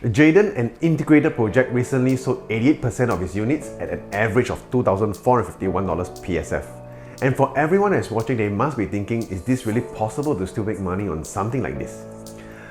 Jadon, an integrated project, recently sold 88% of its units at an average of $2,451 PSF. And for everyone that's watching, they must be thinking, is this really possible to still make money on something like this?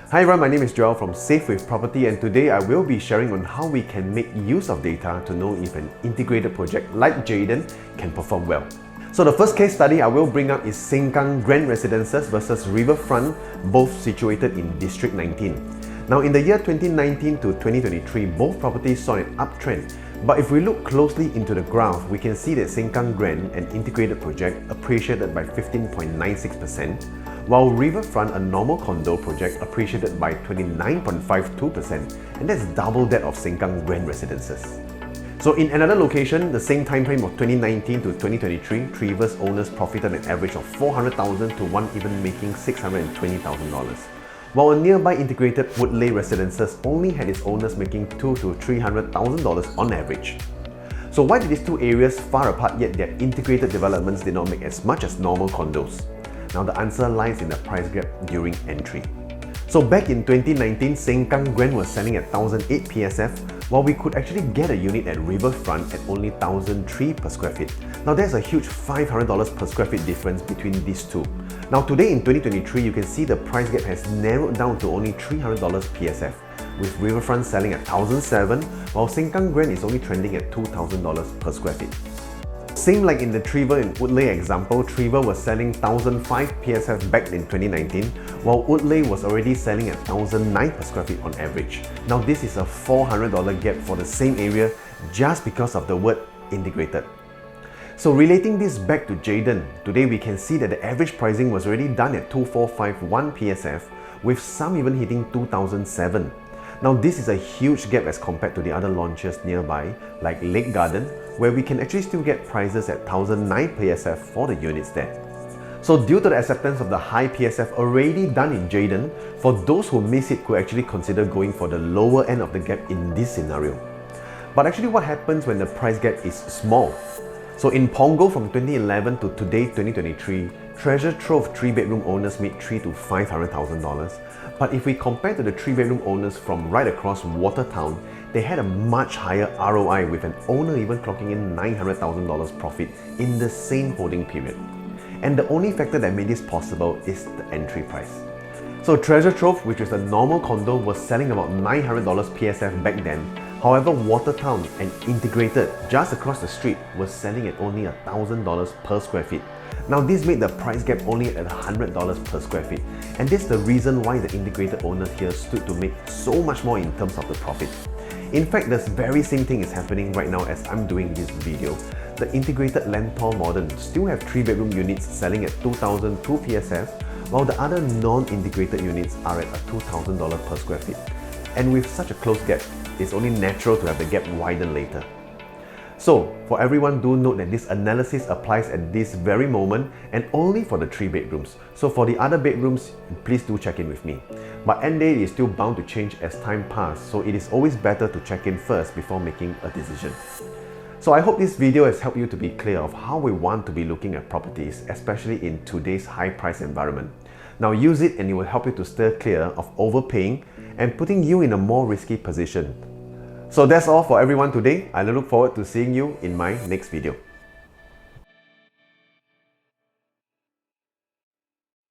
Hi everyone, my name is Joel from Safe With Property, and today I will be sharing on how we can make use of data to know if an integrated project like Jadon can perform well. So the first case study I will bring up is Sengkang Grand Residences versus Riverfront, both situated in District 19. Now in the year 2019 to 2023, both properties saw an uptrend. But if we look closely into the graph, we can see that Sengkang Grand, an integrated project, appreciated by 15.96%, while Riverfront, a normal condo project, appreciated by 29.52%, and that's double that of Sengkang Grand Residences. So in another location, the same time frame of 2019 to 2023, Trevers owners profited an average of $400,000 to one even making $620,000. While a nearby integrated Woodleigh Residences only had its owners making $200,000 to $300,000 on average. So why did these two areas far apart yet their integrated developments did not make as much as normal condos? Now the answer lies in the price gap during entry. So back in 2019, Sengkang Grand was selling at 1,008 PSF, while we could actually get a unit at Riverfront at only 1,003 per square feet. Now there's a huge $500 per square feet difference between these two. Now today in 2023, you can see the price gap has narrowed down to only $300 PSF, with Riverfront selling at 1,007, while Sengkang Grand is only trending at $2,000 per square feet. Same like in the Trevor and Woodleigh example, Trevor was selling 1,005 PSF back in 2019, while Woodleigh was already selling at 1,009 per square feet on average. Now this is a $400 gap for the same area just because of the word integrated. So relating this back to Jadon, today we can see that the average pricing was already done at 2,451 PSF, with some even hitting 2,007. Now this is a huge gap as compared to the other launches nearby, like Lake Garden, where we can actually still get prices at 1,009 PSF for the units there. So due to the acceptance of the high PSF already done in Jadon, for those who miss it could actually consider going for the lower end of the gap in this scenario. But actually what happens when the price gap is small? So in Punggol from 2011 to today 2023, Treasure Trove 3-bedroom owners made $300,000 to $500,000. But if we compare to the 3-bedroom owners from right across Watertown, they had a much higher ROI, with an owner even clocking in $900,000 profit in the same holding period. And the only factor that made this possible is the entry price. So Treasure Trove, which is a normal condo, was selling about $900 PSF back then. However, Watertown, an integrated just across the street, was selling at only $1,000 per square feet. Now this made the price gap only at $100 per square feet, and this is the reason why the integrated owners here stood to make so much more in terms of the profit. In fact, this very same thing is happening right now as I'm doing this video. The integrated Lentor Modern still have 3-bedroom units selling at $2,002 PSF, while the other non-integrated units are at $2,000 per square feet. And with such a close gap, it's only natural to have the gap widen later. So, for everyone, do note that this analysis applies at this very moment and only for the 3 bedrooms. So for the other bedrooms, please do check in with me. But end date is still bound to change as time passes, so it is always better to check in first before making a decision. So I hope this video has helped you to be clear of how we want to be looking at properties, especially in today's high price environment. Now use it and it will help you to steer clear of overpaying and putting you in a more risky position. So that's all for everyone today. I look forward to seeing you in my next video.